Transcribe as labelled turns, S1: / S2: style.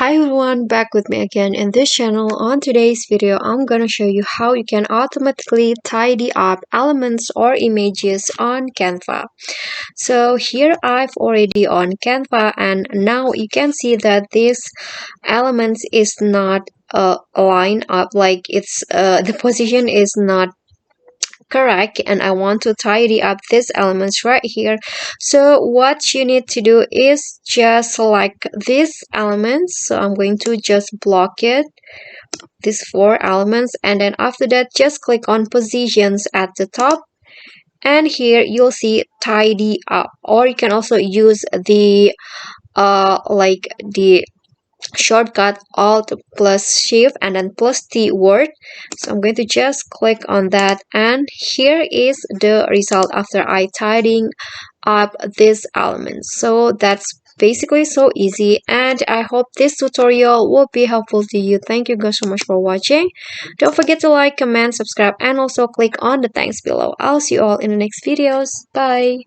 S1: Hi everyone, back with me again in this channel. On today's video, I'm gonna show you how you can automatically tidy up elements or images on Canva. So here I've already on Canva, and now you can see that this elements is not lined up, like it's the position is not correct, and I want to tidy up these elements right here. So what you need to do is just select these elements. So I'm going to just block it, these four elements, and then after that just click on positions at the top, and here you'll see tidy up, or you can also use the like the shortcut alt plus shift and then plus T word. So I'm going to just click on that, and here is the result after I tidying up these elements. So that's basically so easy, and I hope this tutorial will be helpful to you. Thank you guys so much for watching. Don't forget to like, comment, subscribe, and also click on the thanks below. I'll see you all in the next videos. Bye.